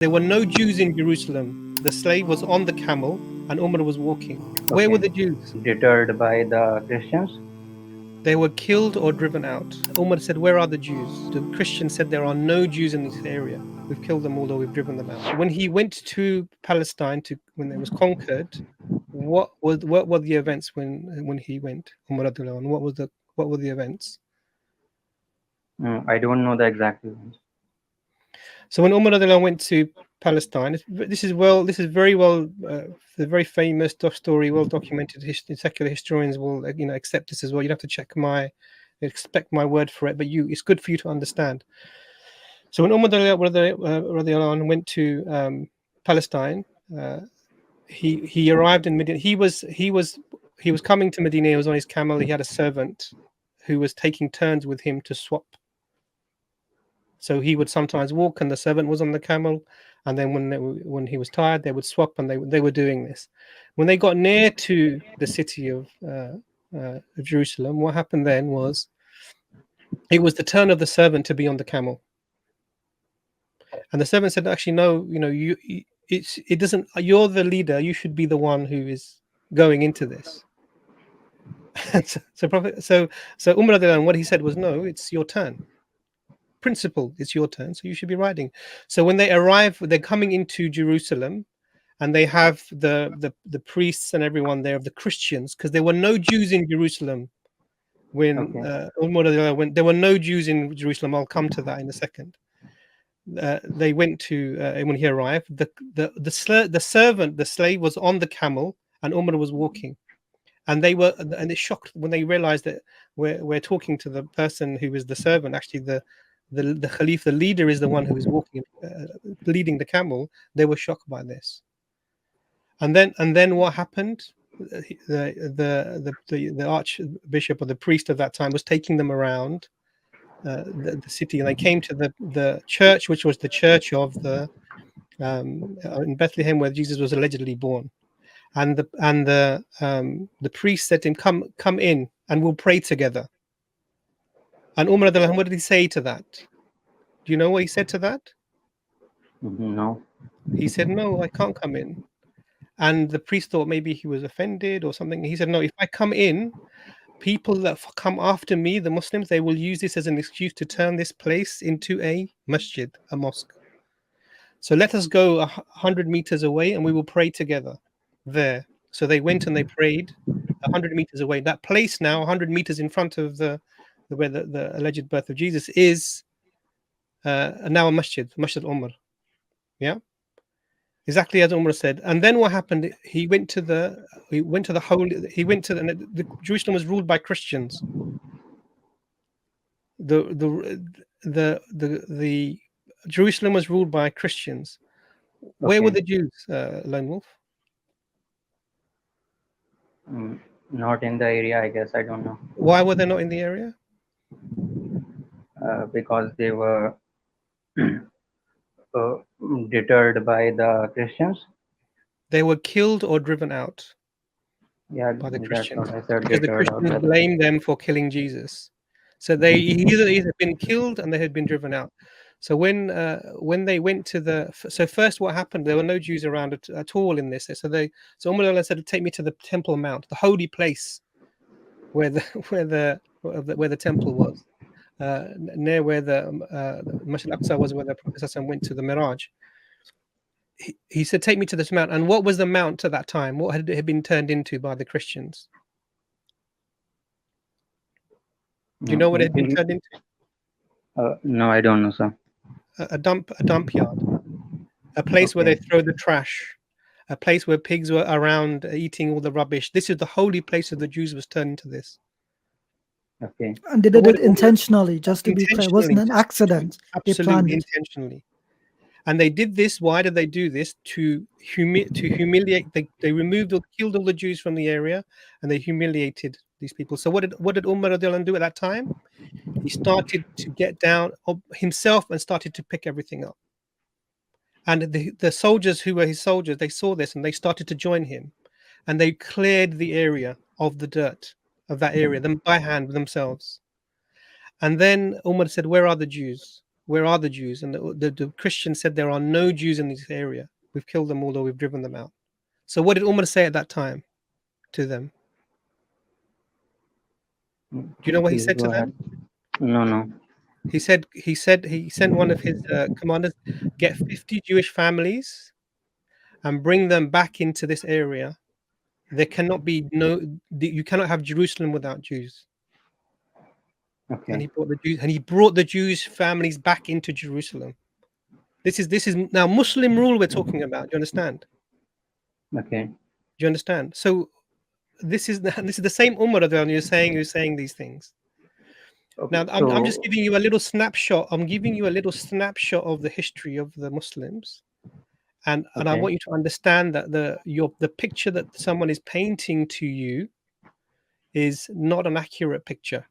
There were no Jews in Jerusalem. The slave was on the camel and Umar was walking. Where were Okay. the Jews? Deterred by the Christians? They were killed or driven out. Umar said, where are the Jews? The Christians said, there are no Jews in this area. We've killed them all or we've driven them out. When he went to Palestine, when it was conquered, what were the events when he went? Umar radiallahu anhu? What were the events? I don't know the exact events. So when Umar radiallahu anhu went to Palestine, this is very well, the very famous story, well documented. Secular historians will accept this as well. You don't have to expect my word for it, but it's good for you to understand. So when Umar radiallahu anhu went to Palestine, he arrived in Medina. He was coming to Medina. He was on his camel. He had a servant who was taking turns with him to swap. So he would sometimes walk, and the servant was on the camel. And then when he was tired, they would swap, and they were doing this. When they got near to the city of Jerusalem, what happened then was it was the turn of the servant to be on the camel. And the servant said, "Actually, no. It doesn't. You're the leader. You should be the one who is going into this." so Umar radiallahu anhu, what he said was, "No, it's your turn. Principle, it's your turn, so you should be riding." So when they arrive, they're coming into Jerusalem, and they have the priests and everyone there of the Christians, because there were no Jews in Jerusalem when there were no Jews in Jerusalem. I'll come to that in a second. They went to when he arrived, the servant, the slave, was on the camel, and Umar was walking, and they shocked when they realized that we're talking to the person who is the servant. Actually, the Khalif, the leader, is the one who is walking, leading the camel. They were shocked by this. And then what happened? The archbishop or the priest of that time was taking them around the city, and they came to the church, which was the church of in Bethlehem, where Jesus was allegedly born. And the priest said to him, "Come in, and we'll pray together." And Umar, what did he say to that? Do you know what he said to that? No. He said, "No, I can't come in." And the priest thought maybe he was offended or something. He said, "No, if I come in, people that come after me, the Muslims, they will use this as an excuse to turn this place into a masjid, a mosque. So let us go 100 meters away, and we will pray together there." So they went and they prayed 100 meters away. That place now, 100 meters in front of where the alleged birth of Jesus is, now a masjid, Masjid Umar. Yeah, exactly as Umar said. And then what happened? He went to the Jerusalem was ruled by Christians. The Jerusalem was ruled by Christians. Where were the Jews, Lone Wolf? Not in the area, I guess. I don't know. Why were they not in the area? Because they were deterred by the Christians. They were killed or driven out by the That's Christians, what I said. because the Christians blamed them for killing Jesus. So they either been killed and they had been driven out. So when they went to first what happened? There were no Jews around at all in this. So Umar said, "Take me to the Temple Mount, the holy place, where the temple was, near where the Masjid al-Aqsa was, where the Prophet went to the Miraj." He said, "Take me to this mount." And what was the mount at that time? What had it been turned into by the Christians? Do you know what it had been turned into? No, I don't know, sir. A dump yard, a place where they throw the trash, a place where pigs were around eating all the rubbish. This is the holy place of the Jews was turned into this. Okay. And they did it intentionally, just to be clear. It wasn't an accident. Absolutely intentionally. And they did this. Why did they do this? To humiliate. They killed all the Jews from the area, and they humiliated these people. So what did Umar radiallahu anhu do at that time? He started to get down himself and started to pick everything up. And the soldiers who were his soldiers, they saw this and they started to join him, and they cleared the area of the dirt of that area, them by hand themselves. And then Umar said, "Where are the Jews? where are the Jews? And the Christians said there are no Jews in this area. We've killed them all, or we've driven them out. So what did Umar say at that time to them? Do you know what he Please said go to ahead. them? No. He sent one of his commanders, get 50 Jewish families and bring them back into this area. There cannot be you cannot have Jerusalem without Jews. Okay. And he brought the Jewish families back into Jerusalem. This is now Muslim rule we're talking about. Do you understand? Okay. Do you understand? So this is the same Umar you're saying these things. Okay. Now I'm just giving you a little snapshot. I'm giving you a little snapshot of the history of the Muslims, and I Okay. want you to understand that the picture that someone is painting to you is not an accurate picture.